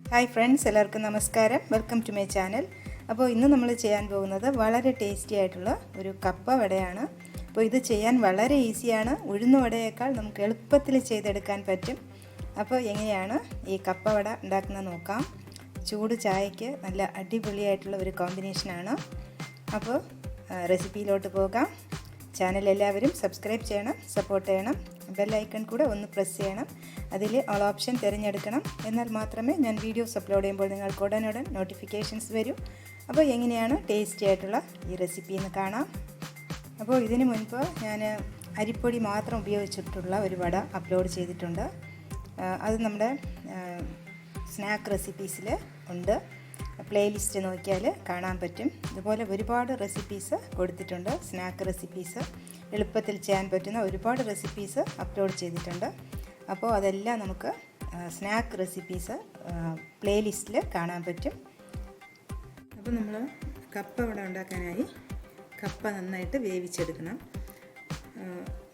Hi friends, എല്ലാവർക്കും നമസ്കാരം. Welcome to my channel. അപ്പോൾ ഇന്ന് നമ്മൾ ചെയ്യാൻ പോകുന്നത് വളരെ ടേസ്റ്റി ആയിട്ടുള്ള ഒരു കപ്പ വടയാണ്. അപ്പോൾ ഇത് ചെയ്യാൻ വളരെ ഈസിയാണ്. ഉഴുന്ന് വടയേക്കാൾ നമുക്ക് എളുപ്പത്തിൽ ചെയ്തെടുക്കാൻ പറ്റും. അപ്പോൾ എങ്ങനെയാണ് ഈ കപ്പ വട ഉണ്ടാക്കുന്നത് നോക്കാം. ചൂട് ചായയ്ക്ക് നല്ല അടിപൊളിയായിട്ടുള്ള ഒരു കോമ്പിനേഷനാണ്. അപ്പോൾ റെസിപ്പിയിലോട്ട് പോകാം. ചാനൽ എല്ലാവരും സബ്സ്ക്രൈബ് ചെയ്യണം, സപ്പോർട്ട് ചെയ്യണം. ബെല്ലൈക്കൺ കൂടെ ഒന്ന് പ്രസ് ചെയ്യണം. അതിൽ ഓൾ ഓപ്ഷൻ തിരഞ്ഞെടുക്കണം. എന്നാൽ മാത്രമേ ഞാൻ വീഡിയോസ് അപ്ലോഡ് ചെയ്യുമ്പോൾ നിങ്ങൾക്ക് ഉടനുടൻ നോട്ടിഫിക്കേഷൻസ് വരും. അപ്പോൾ എങ്ങനെയാണ് ടേസ്റ്റി ആയിട്ടുള്ള ഈ റെസിപ്പി എന്ന് കാണാം. അപ്പോൾ ഇതിന് മുൻപ് ഞാൻ അരിപ്പൊടി മാത്രം ഉപയോഗിച്ചിട്ടുള്ള ഒരു വട അപ്ലോഡ് ചെയ്തിട്ടുണ്ട്. അത് നമ്മുടെ സ്നാക്ക് റെസിപ്പീസിൽ ഉണ്ട്. പ്ലേലിസ്റ്റ് നോക്കിയാൽ കാണാൻ പറ്റും. ഇതുപോലെ ഒരുപാട് റെസിപ്പീസ് കൊടുത്തിട്ടുണ്ട്. സ്നാക്ക് റെസിപ്പീസ് എളുപ്പത്തിൽ ചെയ്യാൻ പറ്റുന്ന ഒരുപാട് റെസിപ്പീസ് അപ്ലോഡ് ചെയ്തിട്ടുണ്ട്. അപ്പോൾ അതെല്ലാം നമുക്ക് സ്നാക്ക് റെസിപ്പീസ് പ്ലേലിസ്റ്റിൽ കാണാൻ പറ്റും. അപ്പോൾ നമ്മൾ കപ്പ വട ഉണ്ടാക്കാനായി കപ്പ നന്നായിട്ട് വേവിച്ചെടുക്കണം.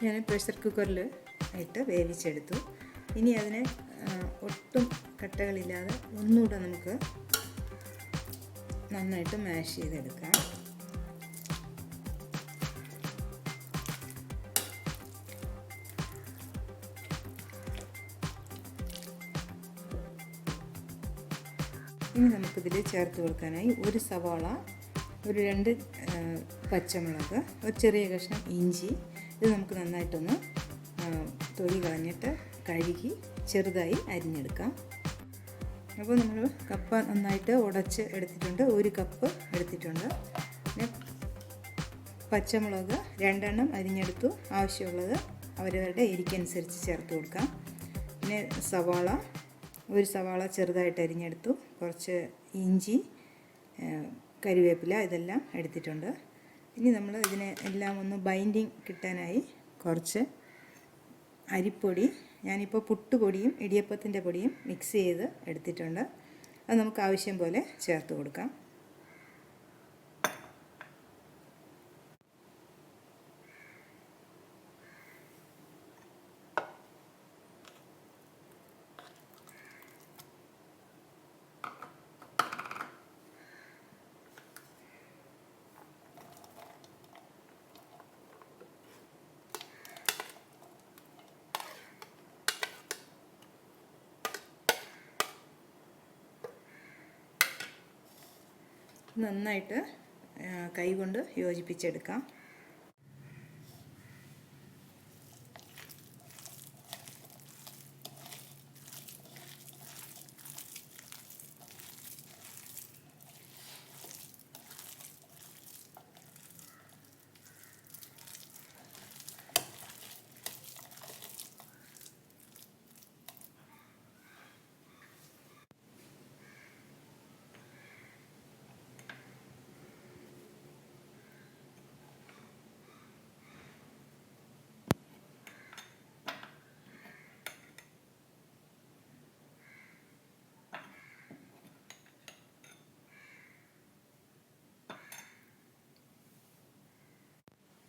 ഞാൻ പ്രഷർ കുക്കറിൽ ഇട്ട് വേവിച്ചെടുത്തു. ഇനി അതിനെ ഒട്ടും കട്ടകളില്ലാതെ ഒന്നുകൂടെ നമുക്ക് നന്നായിട്ട് മാഷ് ചെയ്തെടുക്കാം. ഇനി നമുക്കിതിൽ ചേർത്ത് കൊടുക്കാനായി ഒരു സവാള, ഒരു 2 പച്ചമുളക്, ഒരു ചെറിയ കഷ്ണം ഇഞ്ചി. ഇത് നമുക്ക് നന്നായിട്ടൊന്ന് തൊലി കളഞ്ഞിട്ട് കഴുകി ചെറുതായി അരിഞ്ഞെടുക്കാം. അപ്പോൾ നമ്മൾ കപ്പ നന്നായിട്ട് ഉടച്ച് എടുത്തിട്ടുണ്ട്. 1 കപ്പ് എടുത്തിട്ടുണ്ട്. പിന്നെ പച്ചമുളക് 2 എണ്ണം അരിഞ്ഞെടുത്തു. ആവശ്യമുള്ളത് അവരവരുടെ എരിക്കനുസരിച്ച് ചേർത്ത് കൊടുക്കാം. പിന്നെ സവാള, 1 സവാള ചെറുതായിട്ട് അരിഞ്ഞെടുത്തു. കുറച്ച് ഇഞ്ചി, കരിവേപ്പില ഇതെല്ലാം എടുത്തിട്ടുണ്ട്. ഇനി നമ്മൾ ഇതിനെ എല്ലാം ഒന്ന് ബൈൻഡിങ് കിട്ടാനായി കുറച്ച് അരിപ്പൊടി, ഞാനിപ്പോൾ പുട്ടുപൊടിയും ഇടിയപ്പത്തിൻ്റെ പൊടിയും മിക്സ് ചെയ്ത് എടുത്തിട്ടുണ്ട്. അത് നമുക്ക് ആവശ്യം പോലെ ചേർത്ത് കൊടുക്കാം. നന്നായിട്ട് കൈകൊണ്ട് യോജിപ്പിച്ചെടുക്കാം.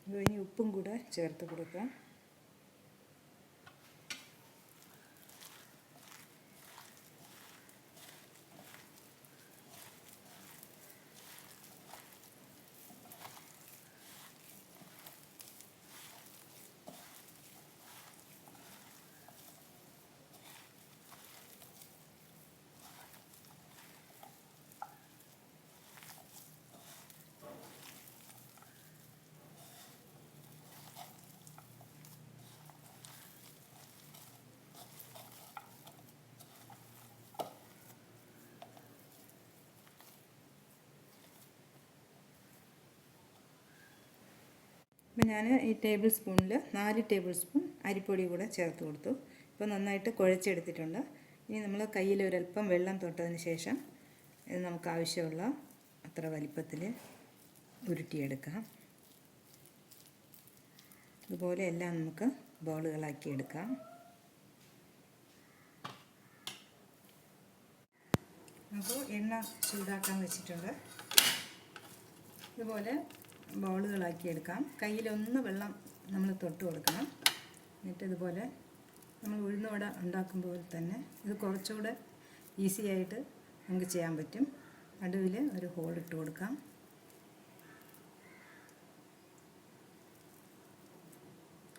ഇനി ഉപ്പും കൂടെ ചേർത്ത് കൊടുക്കാം. അപ്പോൾ ഞാൻ ഈ ടേബിൾ സ്പൂണിൽ 4 ടേബിൾ സ്പൂൺ അരിപ്പൊടി കൂടെ ചേർത്ത് കൊടുത്തു. ഇപ്പോൾ നന്നായിട്ട് കുഴച്ചെടുത്തിട്ടുണ്ട്. ഇനി നമ്മൾ കയ്യിൽ ഒരല്പം വെള്ളം തൊട്ടതിന് ശേഷം ഇത് നമുക്ക് ആവശ്യമുള്ള അത്ര വലിപ്പത്തിൽ ഉരുട്ടിയെടുക്കാം. ഇതുപോലെ എല്ലാം നമുക്ക് ബോളുകളാക്കി എടുക്കാം. അപ്പോൾ എണ്ണ ചൂടാക്കാൻ വെച്ചിട്ടുണ്ട്. ഇതുപോലെ ബോളുകളാക്കി എടുക്കാം. കയ്യിലൊന്ന് വെള്ളം നമ്മൾ തൊട്ട് കൊടുക്കണം. എന്നിട്ട് ഇതുപോലെ നമ്മൾ ഉഴുന്നുവട ഉണ്ടാക്കുമ്പോൾ തന്നെ ഇത് കുറച്ചുകൂടെ ഈസി ആയിട്ട് നമുക്ക് ചെയ്യാൻ പറ്റും. നടുവിൽ ഒരു ഹോൾ ഇട്ട് കൊടുക്കാം.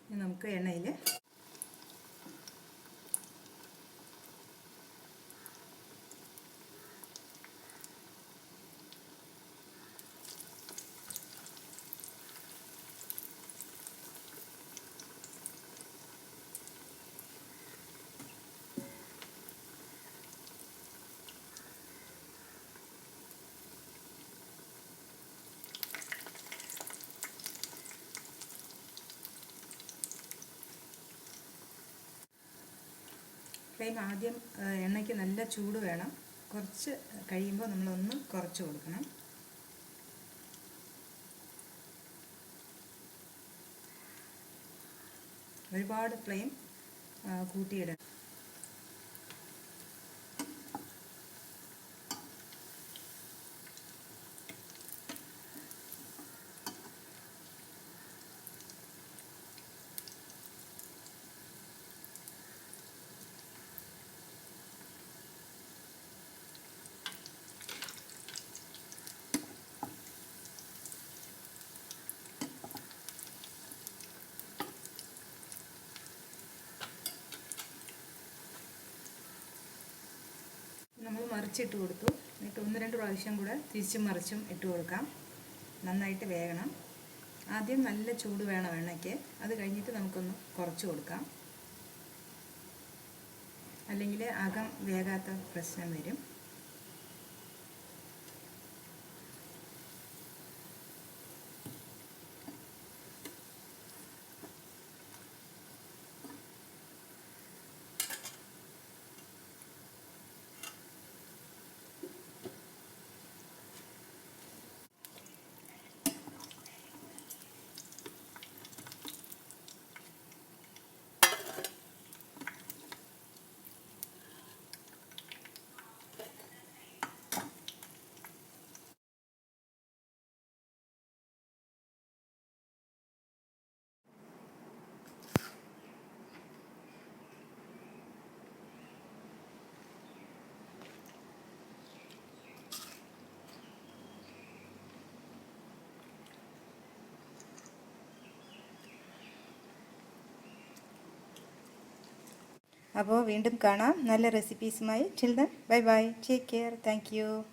ഇനി നമുക്ക് എണ്ണയിൽ ഫ്ലെയിം ആദ്യം എണ്ണയ്ക്ക് നല്ല ചൂട് വേണം. കുറച്ച് കഴിയുമ്പോൾ നമ്മളൊന്ന് കുറച്ച് കൊടുക്കണം. ഒരുപാട് ഫ്ലെയിം കൂട്ടിയിടണം. നമ്മൾ മറിച്ചിട്ട് കൊടുത്തു. എന്നിട്ട് 1-2 പ്രാവശ്യം കൂടെ തിരിച്ചും മറിച്ചും ഇട്ട് കൊടുക്കാം. നന്നായിട്ട് വേകണം. ആദ്യം നല്ല ചൂട് വേണം എണ്ണയ്ക്ക്. അത് കഴിഞ്ഞിട്ട് നമുക്കൊന്ന് കുറച്ച് കൊടുക്കാം. അല്ലെങ്കിൽ അകം വേകാത്ത പ്രശ്നം വരും. അപ്പോൾ വീണ്ടും കാണാം നല്ല റെസിപ്പീസുമായി. Till then bye bye, take care, thank U.